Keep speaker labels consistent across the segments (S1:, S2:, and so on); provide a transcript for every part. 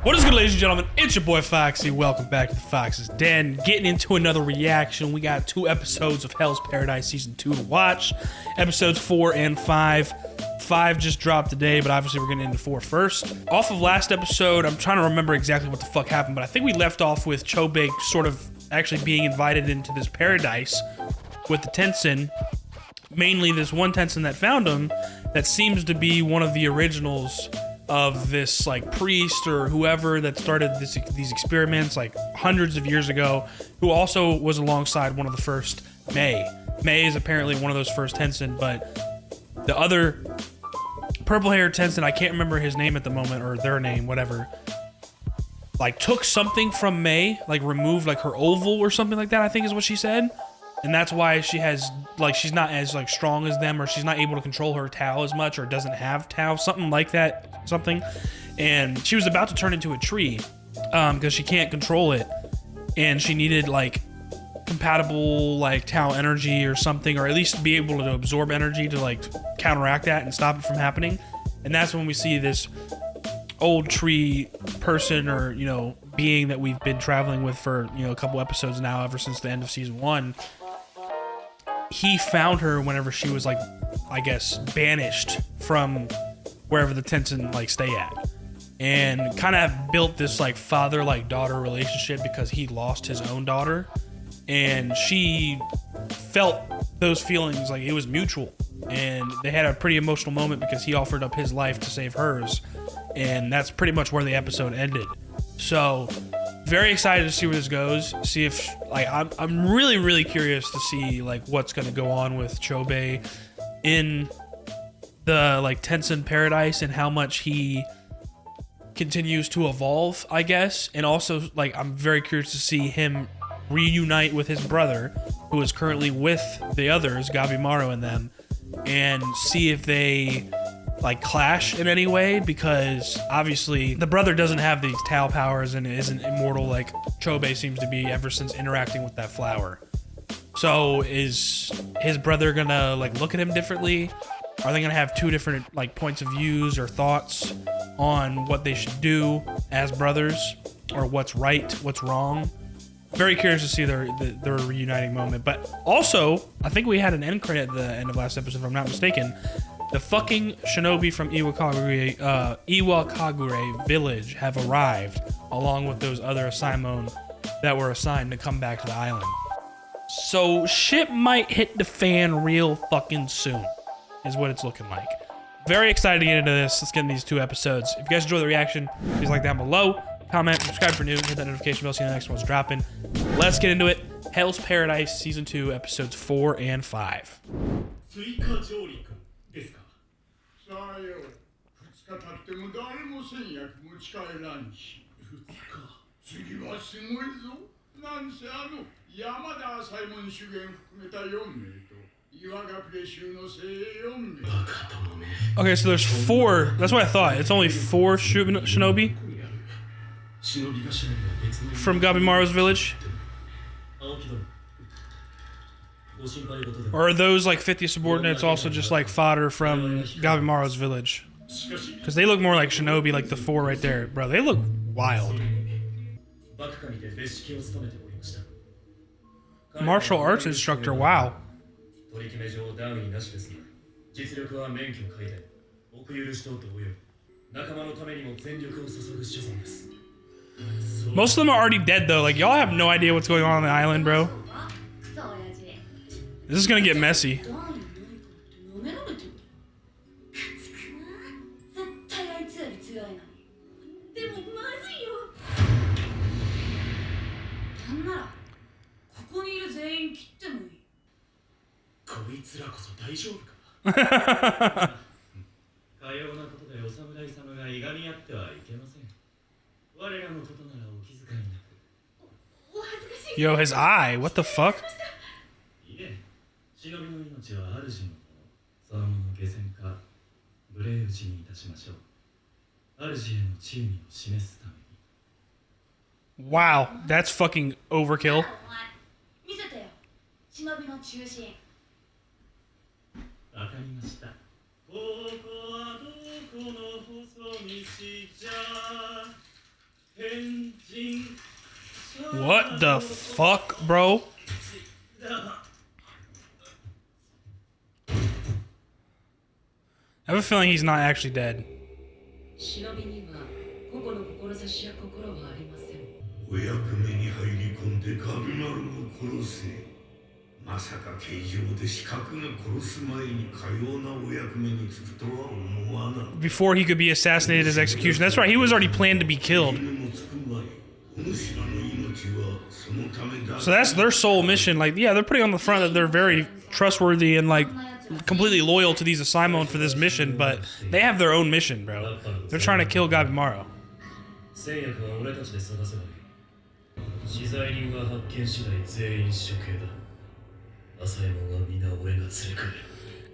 S1: What is good, ladies and gentlemen? It's your boy Foxy. Welcome back to the Fox's Den. Getting into another reaction. We got 2 episodes of Hell's Paradise Season 2 to watch. Episodes 4 and 5. 5 just dropped today, but obviously we're getting into 4 first. Off of last episode, I'm trying to remember exactly what the fuck happened, but I think we left off with Chobei sort of actually being invited into this paradise with the Tensen. Mainly this one Tensen that found him that seems to be one of the originals of this like priest or whoever that started these experiments like hundreds of years ago, who also was alongside one of the first Mei. Mei is apparently one of those first Tensen, but the other purple-haired Tensen, I can't remember his name at the moment, or their name, whatever, like took something from Mei, like removed like her oval or something like that, I think is what she said. And that's why she has, like, she's not as, like, strong as them, or she's not able to control her Tao as much, or doesn't have Tao, something like that, something. And she was about to turn into a tree, because she can't control it. And she needed, like, compatible, like, Tao energy or something, or at least be able to absorb energy to, like, counteract that and stop it from happening. And that's when we see this old tree person, or, you know, being that we've been traveling with for, you know, a couple episodes now, ever since the end of season 1. He found her whenever she was, like, I guess, banished from wherever the Tensen, like, stay at. And kind of built this, like, father-like-daughter relationship because he lost his own daughter. And she felt those feelings, like, it was mutual. And they had a pretty emotional moment because he offered up his life to save hers. And that's pretty much where the episode ended. So, very excited to see where this goes. See if, like, I'm really curious to see, like, what's going to go on with Chobei in the, like, Tensen paradise and how much he continues to evolve, I guess. And also, like, I'm very curious to see him reunite with his brother, who is currently with the others, Gabimaru and them, and see if they, like, clash in any way, because obviously the brother doesn't have these Tao powers and isn't immortal like Chobei seems to be ever since interacting with that flower. So is his brother gonna, like, look at him differently? Are they gonna have 2 different, like, points of views or thoughts on what they should do as brothers, or what's right, what's wrong? Very curious to see their reuniting moment. But also, I think we had an end credit at the end of last episode, if I'm not mistaken. The fucking shinobi from Iwakagure village have arrived, along with those other Asaimon that were assigned to come back to the island. So shit might hit the fan real fucking soon, is what it's looking like. Very excited to get into this. Let's get into these 2 episodes. If you guys enjoy the reaction, please like down below, comment, subscribe for new, hit that notification bell so you know the next one's dropping. Let's get into it. Hell's Paradise Season 2, Episodes 4 and 5.
S2: さあよ、2日経っても誰も戦薬持ち帰らんし。2日。次はすごいぞ。なんせ山田朝右衛門主元含めた4名と岩隠れ衆の精鋭4名。Okay, so there's 4. That's what I thought. It's only 4 shinobi from Gabimaru's village. Or are those, like, 50 subordinates also just, like, fodder from Gabimaru's village? Because they look more like shinobi, like the 4 right there. Bro, they look wild. Martial arts instructor, wow. Most of them are already dead, though. Like, y'all have no idea what's going on the island, bro. This is gonna get messy. Yo, his eye, what the fuck? 忍びの命は主のそのもの下船か無礼討ちにいたしましょう。主への忠義を示すために。Wow, that's fucking overkill. 見せてよ。忍びの中心。わかりました。ここはどこの細道じゃ。
S1: What the fuck, bro? I have a feeling he's not actually dead.
S3: 忍びには個々の志や心はありません。
S4: お役目に入り込んでガビマルを殺せ。まさか刑場で刺客が殺す前にかようなお役目に就くとは思わな。
S1: Before he could be assassinated as execution. That's right, he was already planned to be killed. So that's their sole mission. Like, yeah, they're putting on the front that they're very trustworthy and like completely loyal to these Asaimon for this mission, but they have their own mission, bro. They're trying to kill Gabimaru.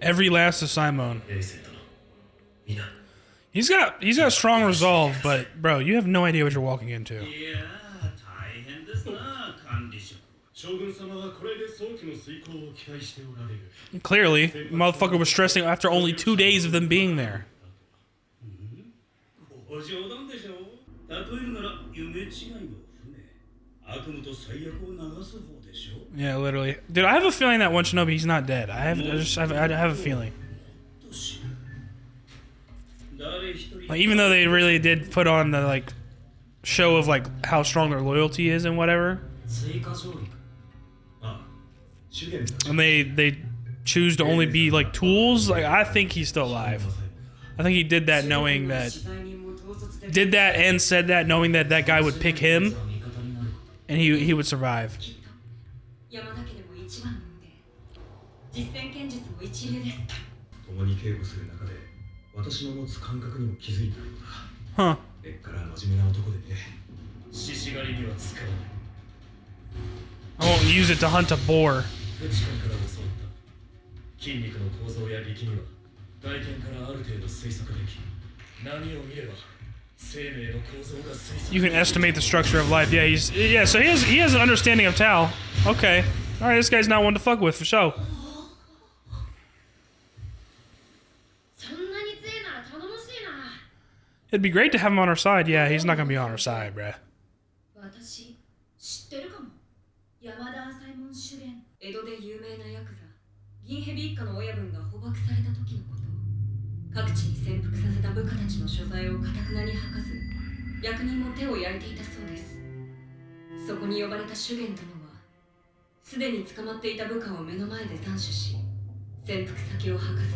S1: Every last Asaimon. He's got strong resolve, but bro, you have no idea what you're walking into. Clearly, motherfucker was stressing after only 2 days of them being there. Yeah, literally. Dude, I have a feeling that one Shinobi, he's not dead. I have a feeling. Like, even though they really did put on the like show of like how strong their loyalty is and whatever, and they choose to only be like tools. Like, I think he's still alive. I think he did that knowing that, did that and said that knowing that that guy would pick him, and he would survive. Huh. I won't use it to hunt a boar. You can estimate the structure of life. Yeah, so he has an understanding of Tao. Okay. Alright, this guy's not one to fuck with, for sure. It'd be great to have him on our side. Yeah, he's not gonna be on our side, bruh.
S3: 江戸で有名なヤクザ銀蛇一家の親分が捕獲された時のこと。各地に潜伏させた部下たちの所在を固くなに吐かず、役人も手を焼いていたそうです。そこに呼ばれた修験殿は、すでに捕まっていた部下を目の前で斬首し、潜伏先を吐かせ、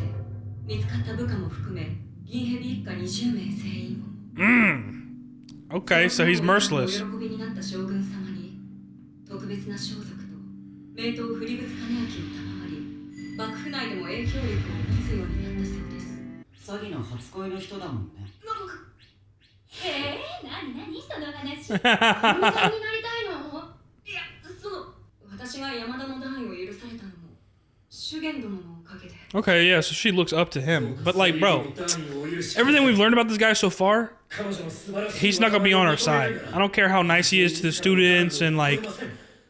S3: 見つかった部下も含め銀蛇一家20名全員を。
S1: Okay, so he's merciless.
S3: 喜びになった将軍様に特別な装束と名刀振仏金明を賜り、幕府内でも影響力を持つようになったそうです。
S5: 詐欺の初恋の人だもんね。
S3: 何その話。山田になりたいの？いや、私が山田の段位を許されたのも修験殿のおかげで。
S1: Okay, yeah, so she looks up to him. But like, bro, everything we've learned about this guy so far, he's not gonna be on our side. I don't care how nice he is to the students and like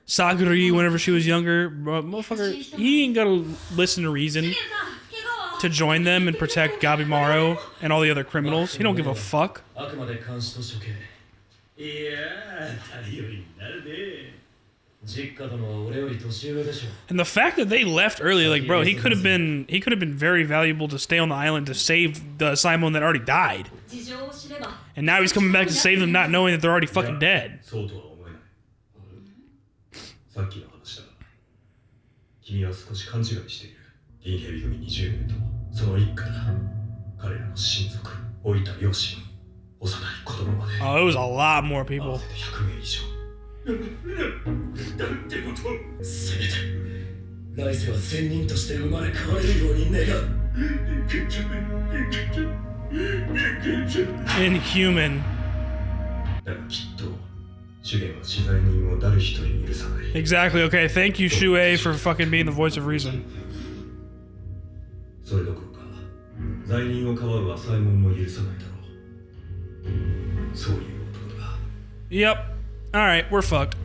S1: Saguri whenever she was younger, bro, motherfucker, he ain't gonna listen to reason to join them and protect Gabimaru and all the other criminals. He don't give a fuck. And the fact that they left early, like, bro, he could have been very valuable to stay on the island to save the Simon that already died. And now he's coming back to save them, not knowing that they're already fucking dead. Oh, it was a lot more people. Inhuman. Exactly, okay, thank you, Shue, for fucking being the voice of reason. Yep. Alright, we're fucked.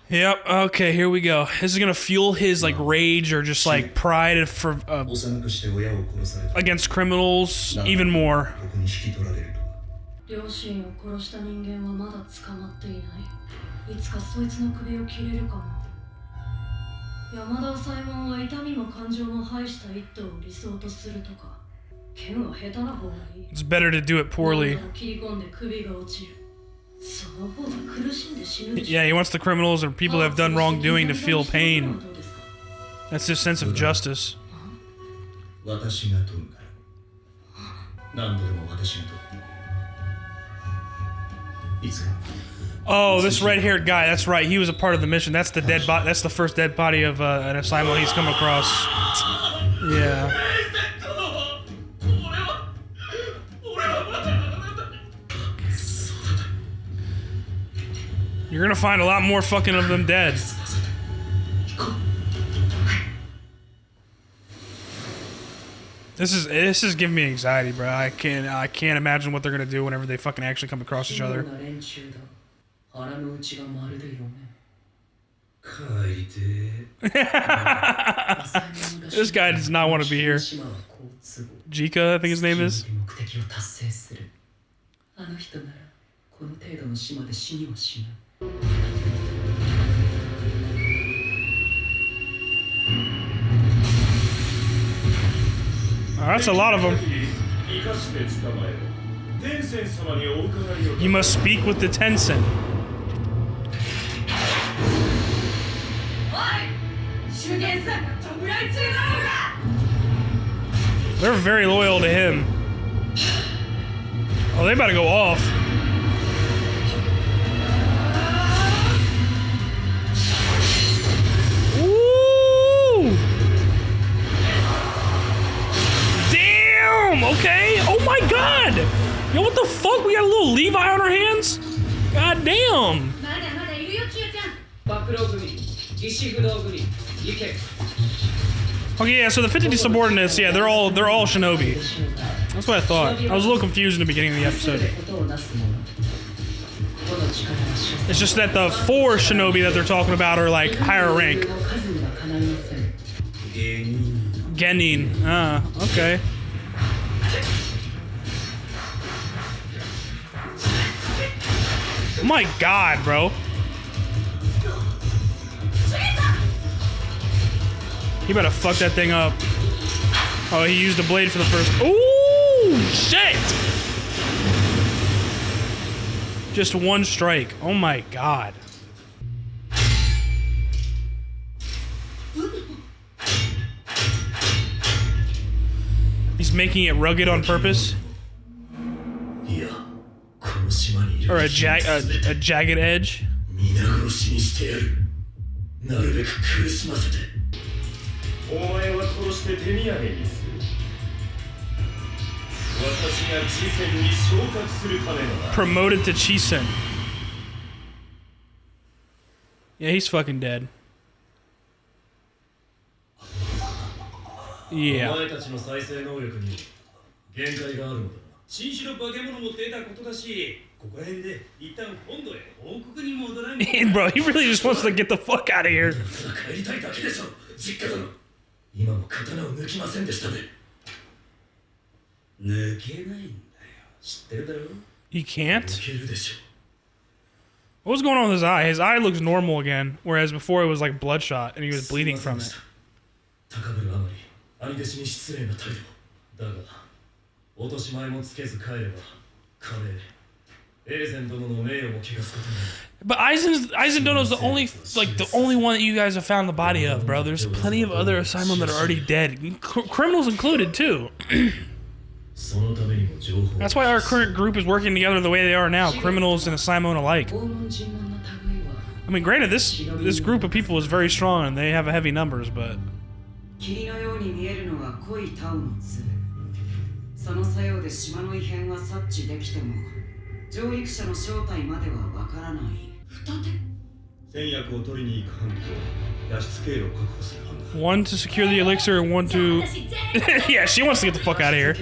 S1: Yep, okay, here we go. This is gonna fuel his, like, rage or just, like, pride for, against criminals even more.
S3: 両親を殺した人間はまだ捕まっていない。いつかそいつの首を切れるかも。山田左衛門は痛みも感情も排した一頭を理想とするとか。剣は下手な方がいい。
S1: It's better to do it poorly.
S3: 切り込んで首が落ちる。その方が苦しんで死ぬでしょ。
S1: Yeah, he wants the criminals or people that have done wrongdoing to feel pain. That's his sense of justice.
S6: 私が取るから。何度でも私が取る。いつか。
S1: Oh, this red-haired guy. That's right. He was a part of the mission. That's the dead body. That's the first dead body of an assignment he's come across. Yeah. You're gonna find a lot more fucking of them dead. This is giving me anxiety, bro. I can't imagine what they're gonna do whenever they fucking actually come across each other. This guy does not want to be here. Jika, I think his name is. Oh, that's a lot of them. You must speak with the Tensen. They're very loyal to him. Oh, they about to go off. Ooh! Damn! Okay. Oh my god! Yo, what the fuck? We got a little Levi on our hands? God damn! Okay, yeah, so the 50 subordinates, yeah, they're all shinobi. That's what I thought. I was a little confused in the beginning of the episode. It's just that the 4 shinobi that they're talking about are like higher rank. Genin. Ah, okay. Oh my god, bro. He better fuck that thing up. Oh, he used a blade for the first. Ooh, shit! Just one strike. Oh my god. He's making it rugged on purpose. Or a jagged edge. Promoted to Chisen. Yeah, he's fucking dead. Yeah. Bro, he really just wants to get the fuck out of here. He can't? What was going on with his eye? His eye looks normal again, whereas before it was like bloodshot and he was bleeding from it. But Aizen Dono's the only one that you guys have found the body of, bro. There's plenty of other assignment that are already dead, criminals included too. That's why our current group is working together the way they are now, criminals and assignment alike. I mean, granted, this group of people is very strong and they have heavy numbers, but. One to secure the elixir and one to... Yeah, she wants to get the fuck out of here.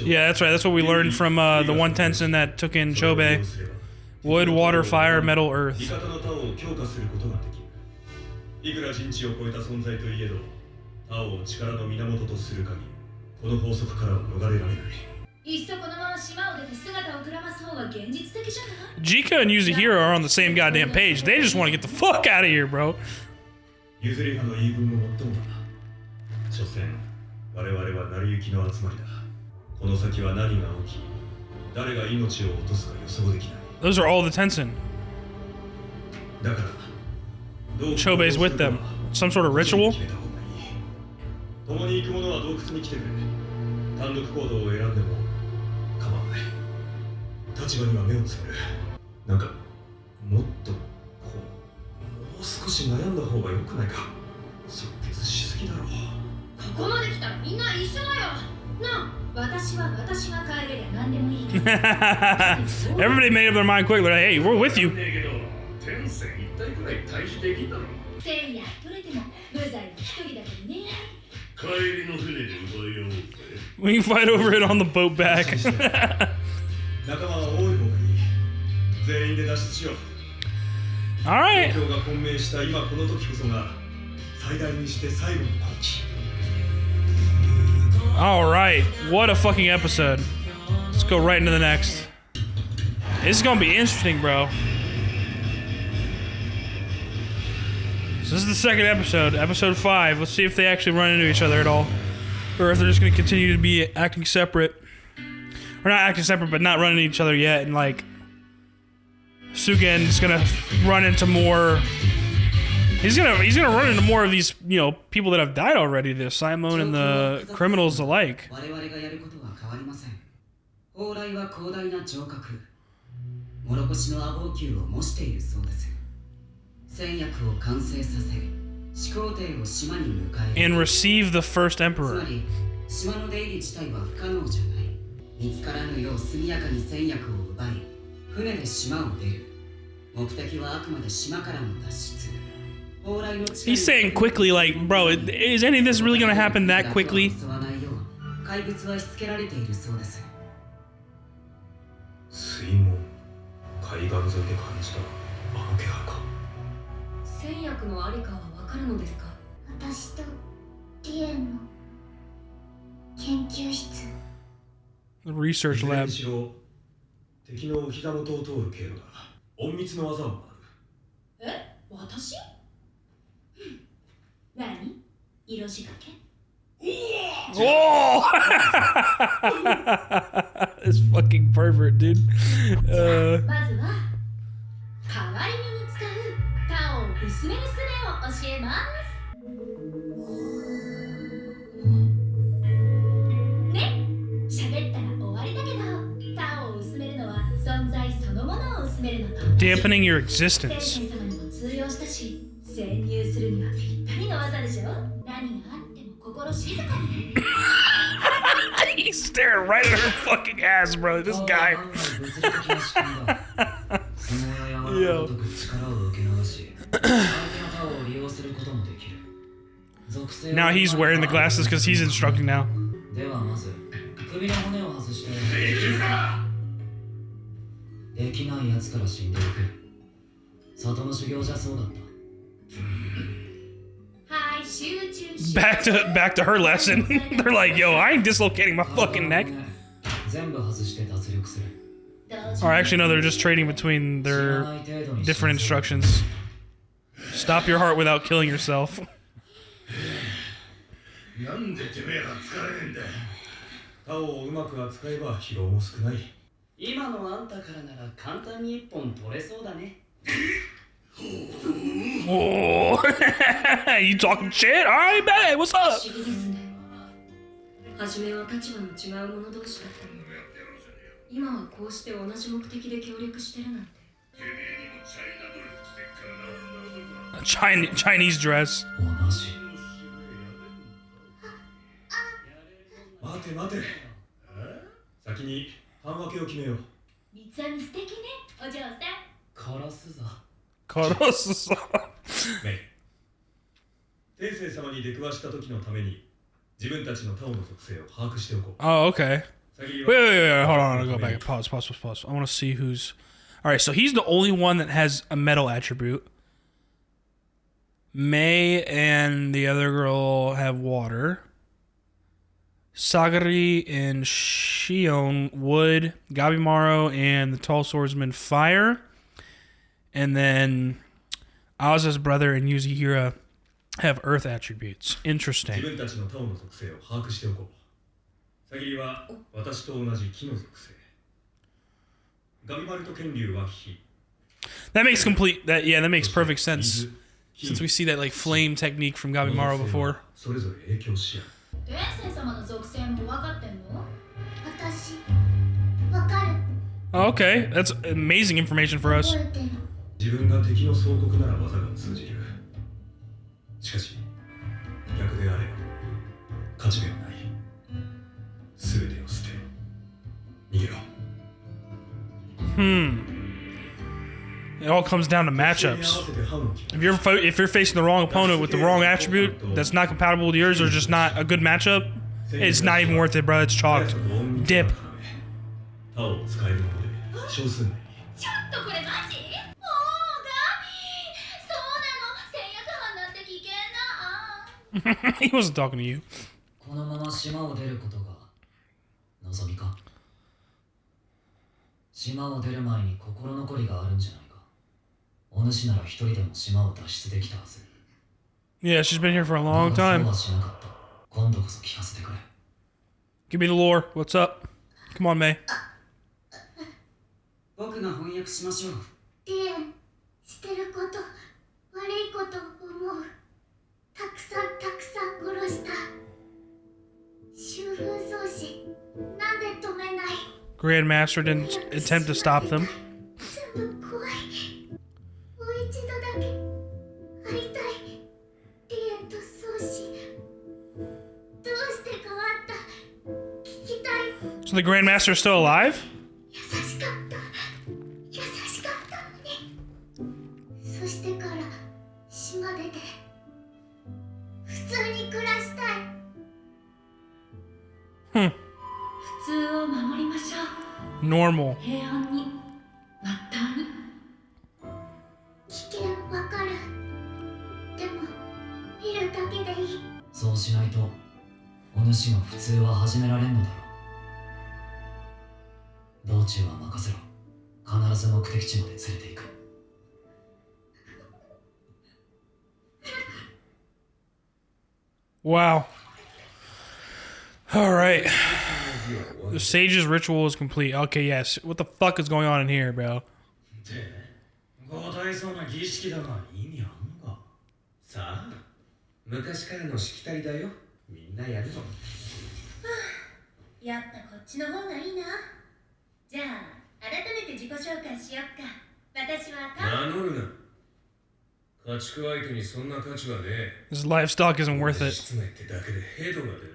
S1: Yeah, that's right. That's what we learned from the one Tensen that took in Chobei. Wood, water, fire, metal, earth.
S6: 強化することができる。いくら人知を超えた存在といえど、他を力の源とする限り、この法則からは逃れられない。
S7: いっそこのまま島を出て姿をくらます方が現実的じゃない？
S1: Jika and Yuzahiro are on the same goddamn page. They just want to get the fuck out of here, bro.
S6: 譲り派の言い分ももっともだ。所詮、我々は成り行きの集まりだ。この先は何が起き、誰が命を落とすか予想できない。
S1: Those are all the Tensen.
S6: だから、
S1: Chobe's with them. Some sort of ritual?
S6: 共に行く者は洞窟に来てくれ。単独行動を選んでも構わない。立場には目をつぶる。なんか、もっとこう、もう少し悩んだ方が良くないか。即決しすぎだろう。
S7: ここまで来たらみんな一緒だよ。なあ、私は私が帰れりゃ何でもいい。
S1: Everybody made up their mind quick. They're like, hey, we're with you.
S4: テンセン一体くらい対峙できんだろ。
S7: せいや取れても無罪は一人だけどね。
S4: 帰りの船で奪い合おうぜ。
S1: We can fight over it on the boat back.
S6: 仲間は多い方がいい。全員で脱出しよう。
S1: Alright.
S6: 状況が混迷した今この時こそが最大にして最後の好機。
S1: Alright. What a fucking episode. Let's go right into the next. This is gonna be interesting, bro. So this is the second episode, episode 5. Let's see if they actually run into each other at all. Or if they're just gonna continue to be acting separate. Or not acting separate, but not running into each other yet. And like, Shugen's gonna run into more... He's gonna run into more of these, you know, people that have died already. The Simon and the criminals alike.
S5: 我々がやることは変わりません。往来は広大な城郭、諸越の阿房宮を模しているそうです。戦薬を完成させ、始皇帝を島に迎え、
S1: And receive the first
S5: つま
S1: emperor.
S5: り島の出入り自体は不可能じゃない。見つからぬよう速やかに戦薬を奪い、船で島を出る。目的はあくまで島からの脱出。
S1: He's saying quickly, like, bro, is any of this really gonna happen that quickly?
S5: 怪物はしつけられているそうです。
S6: 水門、海岸沿いで感じたあの気配か。
S3: 戦薬のありかはわかるのですか？
S8: 私とリエンの研究室。
S1: The research
S6: いずれ
S1: lab.
S6: にしろ敵のお膝元を通る経路だ。隠密の技を学ぶ。
S7: え、私？何？色仕掛け？
S1: Whoa! This fucking pervert, dude.
S7: まずは代わりに使う他を薄める術を教えますね。喋ったら終わりだけど、他を薄めるのは存在そのものを薄めるのと
S1: Dampening your
S7: 天
S1: existence.
S7: 神様にも通用したし、潜入するにはぴったりの技でしょ。何があっても心静かに。
S1: He's staring right at her fucking ass, bro. This guy. Yo. Now he's wearing the glasses because he's instructing now.
S5: ではまず首の骨を外してできないやつから死んでいく。里の修行じゃそうだった。
S7: はい、集中し
S1: Back to her lesson. They're like, yo, I ain't dislocating my fucking neck.
S5: 全部外して脱力する。
S1: Or actually, no, they're just trading between their different instructions. Stop your heart without killing yourself.
S4: なんでてめえら疲れねえんだ。
S6: 他をうまく扱えば疲労も少ない。
S5: 今のあんたからなら簡単に一本取れそうだね。
S1: Oh, you talking shit? All right, man, what's
S3: 不
S1: up?
S3: 思議ですね。初めは立場の違う者同士だったのに、今はこうして同じ目的で協力してるなんて。
S4: てめえにもチャイナドレス着てっからな。
S1: Chinese dress.
S5: 同じ。
S6: 待て待て。先に半分けを決めよう。
S7: 三つ編み素敵ね、お嬢さん。
S5: 殺すぞ。
S6: メイ。天聖様に出くわした時のために自分たちのタオの属性を把握しておこう。
S1: Oh, okay. Wait. Hold on. Go back. Pause. I want to see who's. All right. So he's the only one that has a metal attribute. Mei and the other girl have water. Sagari and Shion wood. Gabimaru and the tall swordsman fire. And then Aza's brother and Yuzihira have earth attributes. Interesting.
S6: 自分たちのタオの属性を把握しておこう。サギリは私と同じ木の属性。ガビマルと剣竜は火。
S1: That makes that makes perfect sense. Since we see that like flame technique from Gabimaru before.
S6: それぞれ影響し合う。
S7: 天仙様の属性も分かってんの？
S8: 私わかる
S1: Oh, okay, that's amazing information for us.
S8: 覚えてる
S6: 自分が敵の総国なら技が通じる。しかし逆であれば勝ち目はない。すべてを捨て逃げろ。
S1: It all comes down to matchups. If you're facing the wrong opponent with the wrong attribute that's not compatible with yours or just not a good matchup, it's not even worth it, bro. It's chalked. Dip.
S6: タオを使えるので少数名に。
S7: ちょっとこれマジ？おー、ガビー、そうなの、戦略班なんて危険な。
S1: He wasn't talking to you.
S5: このまま島を出ることが望みか。島を出る前に心残りがあるんじゃないか。お主なら一人でも島を脱出できたはず。
S1: Yeah, she's been here for a long
S5: だが
S1: time.
S5: そうはしなかった。今度こそ聞かせてくれ。
S1: Give me the lore. What's up? Come on, Mei.
S5: 僕が翻訳しましょう。
S8: リエンしてること悪いこと思うたくさん殺した秋風草子なんで止めない
S1: Grandmaster didn't attempt to stop them.
S8: 全部怖いもう一度だけ会いたいリエンと草子どうして変わった聞きたい
S1: So the Grandmaster is still alive?
S8: 優しかったのにそしてから島出て普通に暮らしたい
S3: 普通を守りましょう
S1: Normal.
S3: 平安にまっとうに
S8: 危険わかるでも見るだけでいい
S5: そうしないとお主の普通は始められんのだろう。道中は任せろ。必ず目的地まで連れて行く。
S1: Wow. All right. The sage's ritual is complete. Okay, yes. What the fuck is going on in here, bro?
S9: ご大層な儀式だが意味あんのか。さあ、昔からのしきたりだよ。みんなやるの。
S7: やっぱこっちの方がいいな。じゃあ改めて自己紹介しよっか。私は
S9: 名乗るな。家畜相手にそんな価値はねえ。
S1: This livestock isn't worth it.
S9: 失明ってだけでヘドが出る。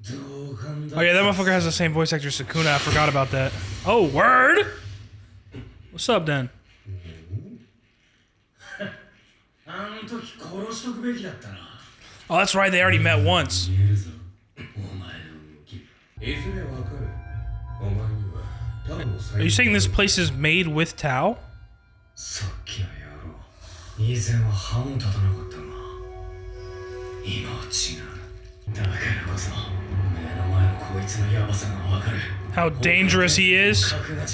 S1: Oh yeah, that motherfucker has the same voice actor as Sukuna. I forgot about that. Oh, word? What's up, then?
S9: あの時殺しとくべきだったな。
S1: Oh, that's right. They already met once.
S9: 言えるぞ。お前の動き。いずれわかる。お前にはタオの
S1: Are you saying this place is made with Tao?
S9: さっきの野郎。以前は歯も立たなかったが、今は違う。だからこそ、目の前のこいつのヤバさがわかる。
S1: How dangerous he is.
S9: 格が違う。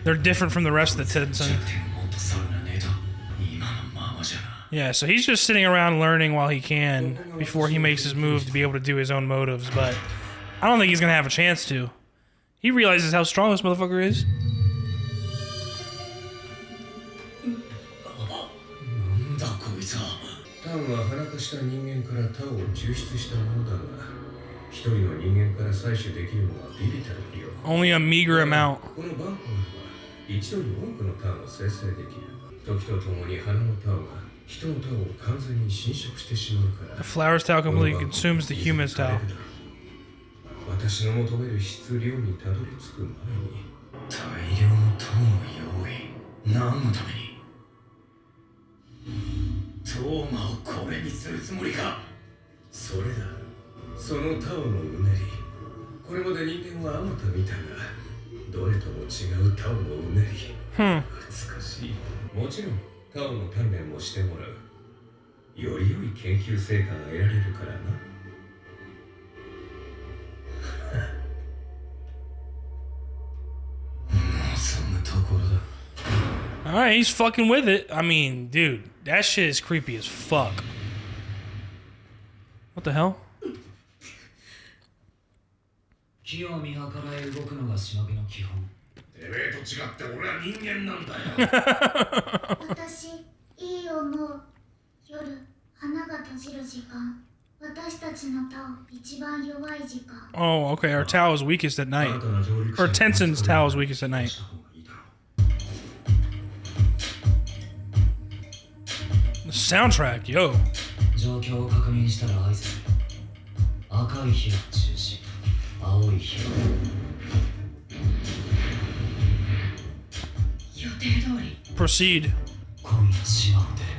S1: They're different from the rest of the Tensen.
S9: 弱点をもっと探らねえと、今のままじゃな。
S1: Yeah, so he's just sitting around learning while he can before he makes his move to be able to do his own motives, but I don't think he's gonna have a chance to. He realizes how strong this motherfucker is.
S9: なんだこいつは。タンは鼻化した人間からタオを抽出したものだが、一人の人間から採取できるのはビビたる量。
S1: Only a meager amount.
S9: このバンコーでは一度に多くのタンを生成できる。時とともに花のタオが人のタオを完全に侵食してしまうから。
S1: The flower's Tao completely consumes the human's Tao.
S9: 私の求める質量にたどり着く前に大量のタオの用意。何のためにトーマをこれにするつもりか。それだ。そのタオのうねり。これまで人間はあまた見たが、どれとも違うタオのうねり。美しい。もちろんタオの鍛錬もしてもらう。より良い研究成果が得られるからな。望むところだ。
S1: Alright, he's fucking with it. I mean, dude, that shit is creepy as fuck. What the hell?
S5: 木を見計らい動くのが忍びの基本。
S4: てめえと違って俺は人間なんだよ。
S8: 私、いい思う。夜、花が閉じる時間。私たちのタオ一番弱い時間。
S1: Oh, okay. Our Tao is weakest at night. Or Tensen's Tao is weakest at night. The soundtrack, yo.
S5: 状況を確認したら合図する。赤い火が中心、青い火が。
S3: 予定通り。
S1: Proceed.
S5: 今夜島を出る。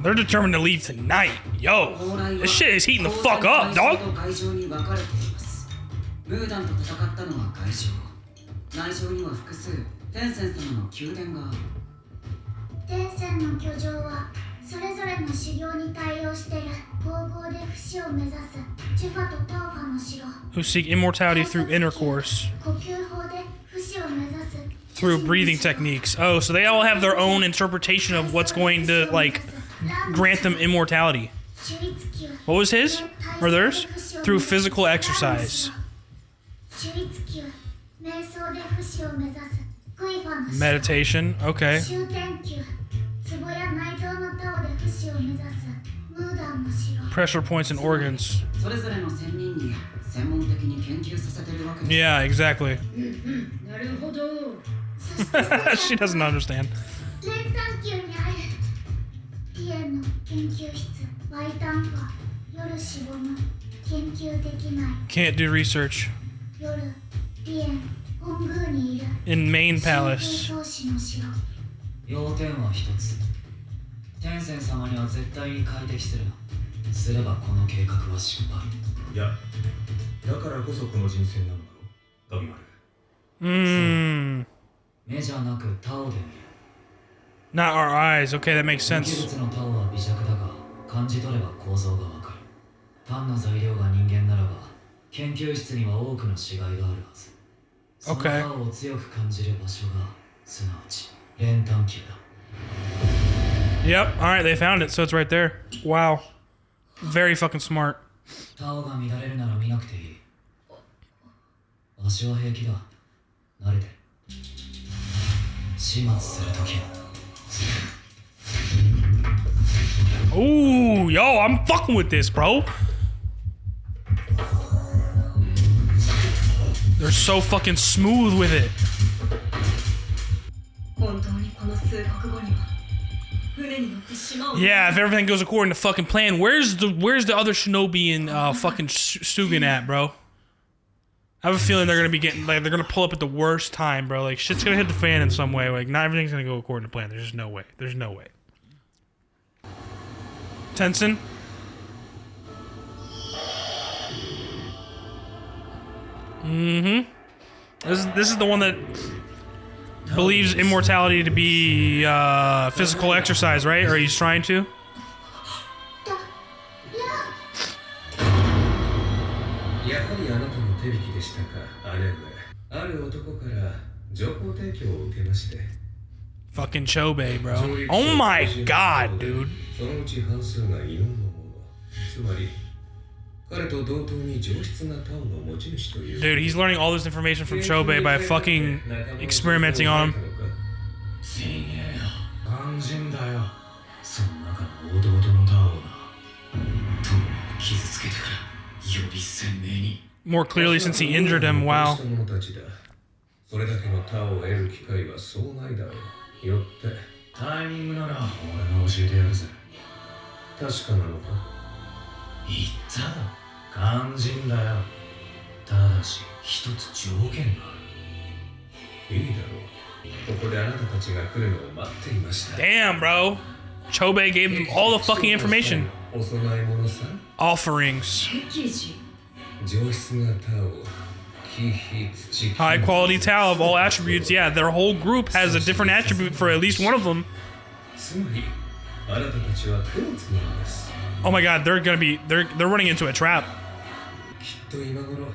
S1: They're determined to leave tonight. Yo, this shit is heating the fuck up, dog.
S5: 外場に分かれています。ムーダンと戦ったのは外場。内場には複数天仙様の宮殿がある。
S8: 天仙の居城はそれぞれの修行に対応してる統合で不死を目指すジュファとタオファの城。
S1: Who seek immortality through intercourse,
S8: 呼吸法で不死を目指す
S1: through breathing techniques. Oh, so they all have their own interpretation of what's going to, like, grant them immortality. What was his? Or theirs? Through physical exercise. Meditation, okay. Pressure points and organs.
S5: それぞれの仙人に専門的に研究させてるわけです。
S1: Yeah, exactly.
S3: なるほど。
S1: She doesn't understand.
S8: 練炭球にあるピエンの研究室ワイタンパ夜しぼむ研究できない
S1: Can't do research.
S8: 夜ピエン本宮にいる
S1: In main palace.
S8: 神経創始の城
S5: 要点は一つ。天仙様には絶対に快適するな。すればこの計画は失敗。
S6: いや、だからこそこの人選なのだろう、ガビマル。
S1: Mmm.
S5: 目じゃなくタオで見る。
S1: Not our eyes. Okay, that makes
S5: 無機
S1: sense.
S5: 物のタオは微弱だが、感じ取れば構造がわかる。単な材料が人間ならば、研究室には多くの死骸があるはず。その
S1: Okay.
S5: タオを強く感じる場所が、すなわち練炭球だ。
S1: Yep. All right, they found it, so it's right there. Wow. Very fucking smart.
S5: タオが乱れるなら見なくていい。足は平気だ。慣れてる。始末するときは。
S1: Ooh, yo, I'm fucking with this, bro. They're so fucking smooth with it.
S3: 本当にこの数刻後には船に乗って島を
S1: Yeah, if everything goes according to fucking plan, where's the other shinobi in fucking Shugen at, bro? I have a feeling they're gonna be getting like they're gonna pull up at the worst time, bro. Like shit's gonna hit the fan in some way. Like not everything's gonna go according to plan. There's just no way. There's no way. Tensen. Mm-hmm. This is the one that believes immortality to be physical exercise, right? Or he's trying to.
S9: やはりあなたの手引きでしたか、姉上。ある男から情報提供を受けまして。
S1: Fucking Chobe, bro. Oh my god, dude.
S9: そのうち半数が異能の者。つまり、彼と同等に上質なタオの持ち主という。
S1: Dude, he's learning all this information from Chobe by fucking experimenting on him.
S5: せいや肝心だよ。その中の弟のタオが友を傷つけてからより鮮明に。
S1: More clearly since he injured him. Wow.
S9: それだけのタオを得る機会はそうないだろう。よって
S5: タイミングなら俺が教えてやるぜ。
S9: 確かなのか？
S5: 言っただ。肝心だよ。ただし一つ条件がある。
S9: いいだろう。ここであなたたちが来るのを待っていました。
S1: Damn, bro. Chobe gave him all the fucking information.
S9: お供え物さ。
S1: Offerings.
S9: 上質なタオ。
S1: High quality Tao of all attributes. Yeah, their whole group has a different attribute for at least one of them.
S9: つまりあなたたちは手をつなぐんです。
S1: Oh my god, they're running into a trap.
S9: きっと今頃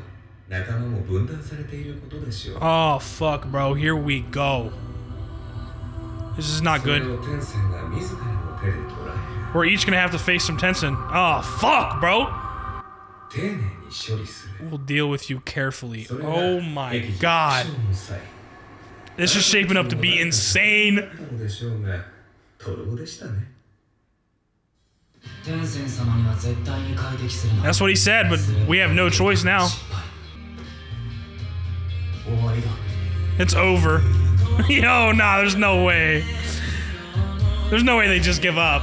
S9: 仲間も分断されていることでしょう。
S1: Oh fuck, bro, here we go. This is not
S9: それ
S1: good.
S9: を天線が自らの手で捉える。
S1: We're each gonna have to face some Tensen. Oh fuck, bro.
S9: 丁寧に処理する。
S1: We'll deal with you carefully.
S9: それが
S1: Oh my
S9: 劇場
S1: god.
S9: の際
S1: This is shaping up to be insane.
S9: なのでしょうが、とろでしたね。
S5: 天仙様には絶対に快適するな。
S1: That's what he said, but we have no choice now.
S5: 終わりだ。
S1: It's over. Yo, nah, there's no way. There's no way they just give up.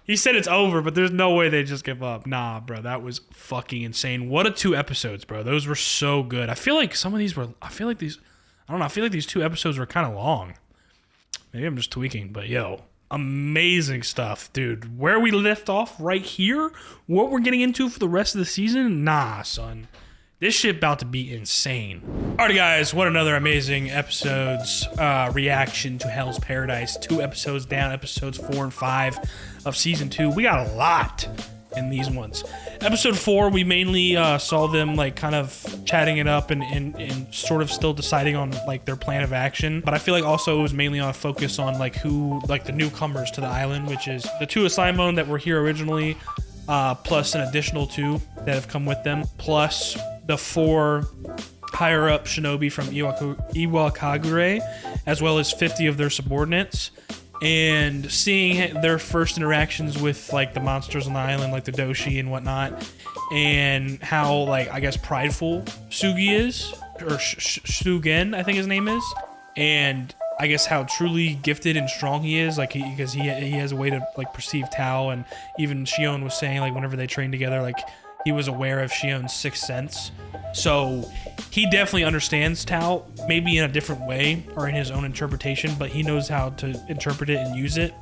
S1: He said it's over, but there's no way they just give up. Nah, bro, that was fucking insane. What a 2 episodes, bro. Those were so good. I feel like some of these were, I feel like these 2 episodes were kind of long. Maybe I'm just tweaking, but yo, amazing stuff, dude. Where we left off right here, what we're getting into for the rest of the season, nah, son. This shit about to be insane. Alrighty, guys, what another amazing episode's reaction to Hell's Paradise. 2 episodes down, episodes 4 and 5 of season 2. We got a lot in these ones. Episode 4, we mainly saw them like kind of chatting it up and sort of still deciding on like their plan of action. But I feel like also it was mainly on a focus on like who, like the newcomers to the island, which is the 2 Asaimon that were here originally, plus an additional 2 that have come with them, plus the 4 higher up shinobi from Iwakagure, as well as 50 of their subordinates, and seeing their first interactions with like the monsters on the island, like the Doshi and whatnot, and how like I guess prideful Sugi is, or Shugen I think his name is, and I guess how truly gifted and strong he is, like because he has a way to like perceive Tao, and even Shion was saying like whenever they trained together, like he was aware of Shion's 6th sense. So he definitely understands Tao, maybe in a different way or in his own interpretation, but he knows how to interpret it and use it.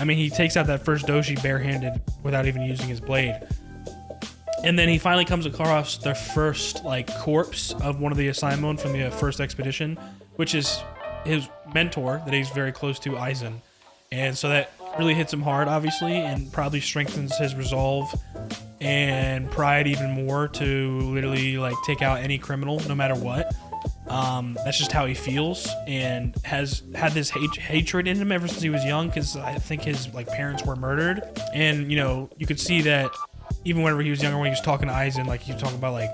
S1: I mean, he takes out that first Doshi barehanded without even using his blade. And then he finally comes across the first like corpse of one of the Asaimon from the first expedition, which is his mentor that he's very close to, Aizen. And so that really hits him hard, obviously, and probably strengthens his resolve and pride even more to literally like take out any criminal no matter what. That's just how he feels, and has had this hatred in him ever since he was young, because I think his like parents were murdered. And you know, you could see that even whenever he was younger, when he was talking to Aizen, like he was talking about like,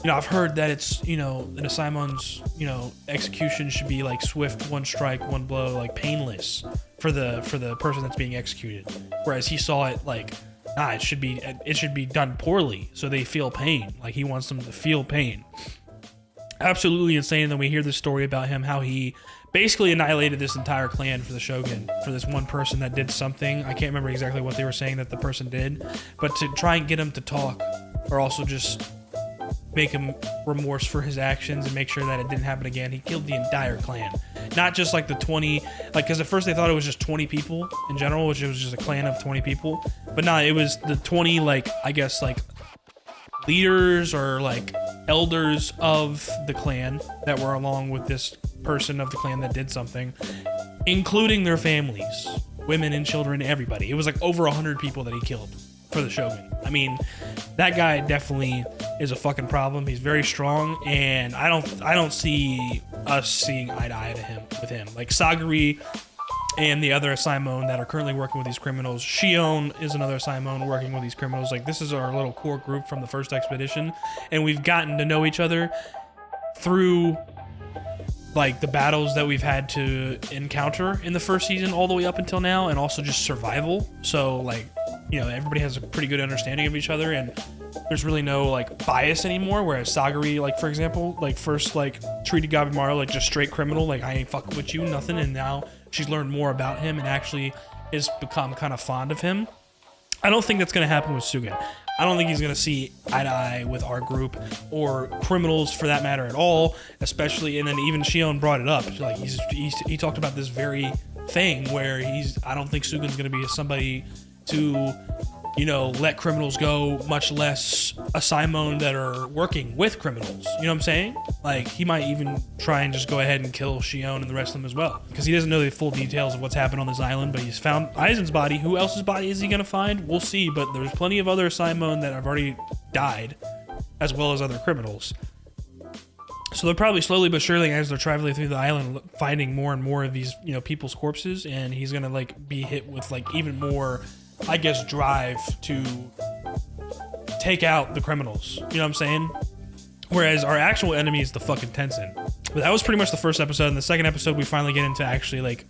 S1: you know, I've heard that it's, you know, an Asaimon's, you know, execution should be like swift, 1 strike, 1 blow, like painless for the person that's being executed. Whereas he saw it like, nah, it should be done poorly so they feel pain. Like he wants them to feel pain. Absolutely insane. And then we hear this story about him, how he basically annihilated this entire clan for the Shogun, for this one person that did something. I can't remember exactly what they were saying that the person did, but to try and get him to talk, or also just make him remorse for his actions and make sure that it didn't happen again. He killed the entire clan, not just like the 20, like, because at first they thought it was just 20 people in general, which it was just a clan of 20 people, but no, it was the 20, like, I guess, like, leaders or like elders of the clan that were along with this person of the clan that did something, including their families, women and children, everybody. It was like over 100 people that he killed for the Shogun. I mean, that guy definitely is a fucking problem. He's very strong, and I don't see us seeing eye to eye to him with him. Like Sagari and the other Asaimon that are currently working with these criminals. Shion is another Asaimon working with these criminals. Like, this is our little core group from the first expedition, and we've gotten to know each other through like the battles that we've had to encounter in the first season all the way up until now, and also just survival. So like, you know, everybody has a pretty good understanding of each other, and there's really no like bias anymore. Whereas Sagari, like for example, like first like treated Gabimaru like just straight criminal, like I ain't fucking with you, nothing, and now she's learned more about him and actually has become kind of fond of him. I don't think that's gonna happen with Shugen. I don't think he's gonna see eye to eye with our group or criminals for that matter at all, especially. And then even Shion brought it up, like he talked about this very thing where I don't think Shugen's gonna be somebody to let criminals go, much less a Simon that are working with criminals. You know what I'm saying? Like, he might even try and just go ahead and kill Shion and the rest of them as well. Because he doesn't know the full details of what's happened on this island, but he's found Aizen's body. Who else's body is he going to find? We'll see, but there's plenty of other Simon that have already died, as well as other criminals. So they're probably slowly but surely, as they're traveling through the island, finding more and more of these, people's corpses, and he's going to, like, be hit with, like, even more, I guess, drive to take out the criminals. You know what I'm saying? Whereas our actual enemy is the fucking Tensen. But that was pretty much the first episode. In the second episode, we finally get into actually, like,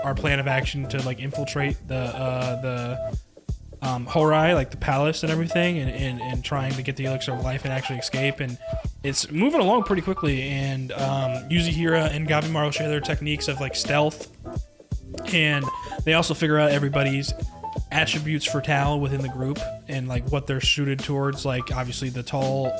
S1: our plan of action to, like, infiltrate the Horai, like the palace and everything, and trying to get the elixir of life and actually escape. And it's moving along pretty quickly. And Yuzihira and Gabimaru share their techniques of, like, stealth. And they also figure out everybody's attributes for Tao within the group and, like, what they're suited towards. Like, obviously the tall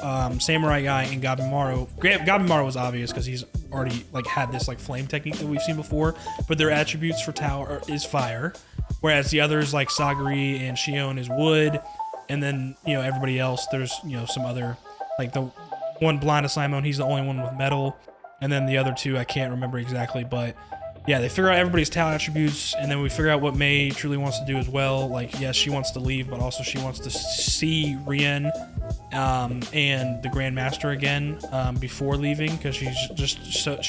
S1: samurai guy and Gabimaru. Gabimaru was obvious because he's already, like, had this, like, flame technique that we've seen before, but their attributes for Tao is fire, whereas the others, like Sagari and Shion, is wood. And then, everybody else, there's, some other, like, the one blind Simon, he's the only one with metal, and then the other two I can't remember exactly, but yeah, they figure out everybody's talent attributes, and then we figure out what Mei truly wants to do as well. Like, yes, she wants to leave, but also she wants to see Rein and the Grand Master again before leaving, because she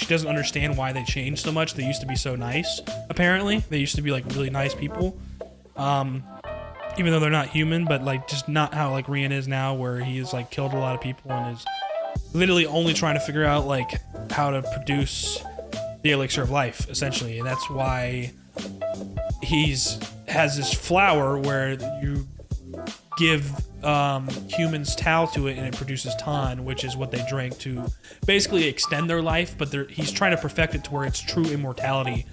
S1: doesn't understand why they changed so much. They used to be so nice, apparently. They used to be, like, really nice people, even though they're not human, but, like, just not how, like, Rein is now, where he's, like, killed a lot of people and is literally only trying to figure out, like, how to produce the elixir of life, essentially. And that's why has this flower where you give humans Tao to it and it produces Tan, which is what they drink to basically extend their life, but he's trying to perfect it to where it's true immortality,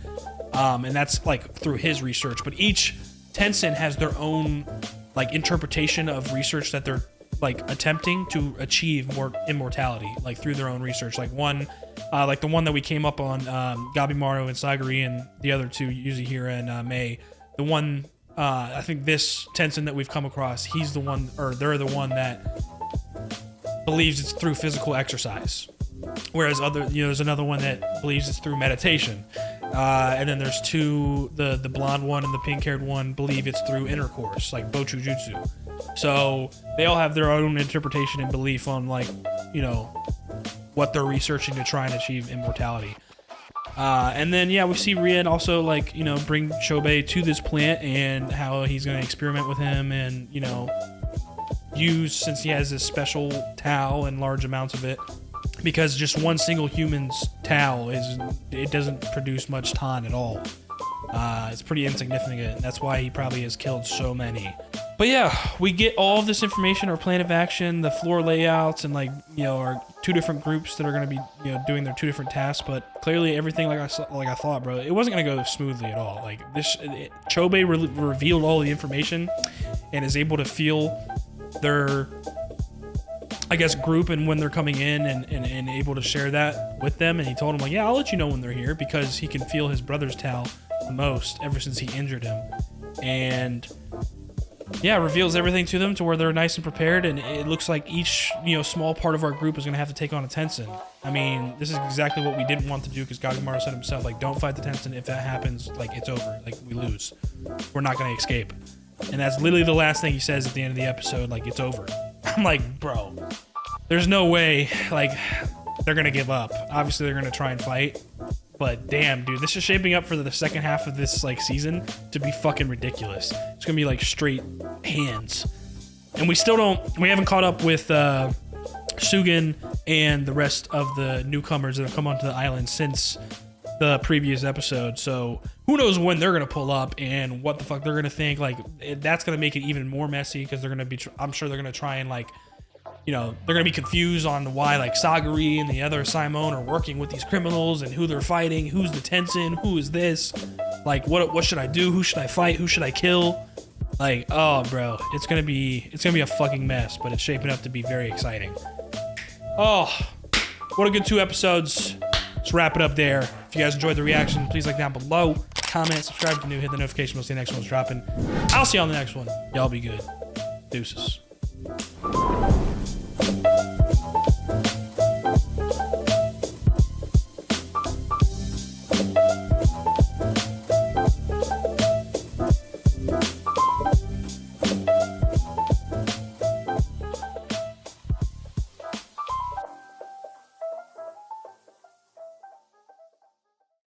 S1: and that's, like, through his research. But each Tensen has their own, like, interpretation of research that they're, like, attempting to achieve more immortality, like, through their own research. Like one, like the one that we came up on, Gabimaru and Sagari, and the other two, Yuzihira and Mei. The one, I think this Tensen that we've come across, he's the one, or they're the one that believes it's through physical exercise. Whereas there's another one that believes it's through meditation. And then there's two, the blonde one and the pink-haired one believe it's through intercourse, like Bochu Jutsu. So they all have their own interpretation and belief on, like, what they're researching to try and achieve immortality. And then, yeah, we see Rein also, like, bring Chobei to this plant and how he's going to experiment with him and, use, since he has this special Tao and large amounts of it, because just one single human's Tao it doesn't produce much Tan at all. It's pretty insignificant. That's why he probably has killed so many. But yeah, we get all of this information, our plan of action, the floor layouts, and, like, our two different groups that are going to be, doing their two different tasks. But clearly, everything, like I thought, bro, it wasn't going to go smoothly at all. Like, Chobei revealed all the information and is able to feel their, I guess, group and when they're coming in and able to share that with them. And he told them, like, yeah, I'll let you know when they're here, because he can feel his brother's Tao the most ever since he injured him. And yeah, reveals everything to them to where they're nice and prepared, and it looks like each, small part of our group is going to have to take on a Tensen. I mean, this is exactly what we didn't want to do, because Gabimaru said himself, like, don't fight the Tensen. If that happens, like, it's over. Like, we lose. We're not going to escape. And that's literally the last thing he says at the end of the episode, like, it's over. I'm like, bro, there's no way, like, they're going to give up. Obviously, they're going to try and fight. But damn, dude, this is shaping up for the second half of this, like, season to be fucking ridiculous. It's gonna be, like, straight hands. And we haven't caught up with Shugen and the rest of the newcomers that have come onto the island since the previous episode. So who knows when they're gonna pull up and what the fuck they're gonna think. Like, that's gonna make it even more messy, because they're gonna be, I'm sure they're gonna try and, like, they're going to be confused on why, like, Sagari and the other Simon are working with these criminals and who they're fighting, who's the Tensen, who is this, like, what should I do, who should I fight, who should I kill? Like, oh, bro, it's going to be a fucking mess, but it's shaping up to be very exciting. Oh, what a good 2 episodes. Let's wrap it up there. If you guys enjoyed the reaction, please like down below. comment, subscribe if you're new, hit the notification bell, see the next one's dropping. I'll see you on the next one. Y'all be good. Deuces.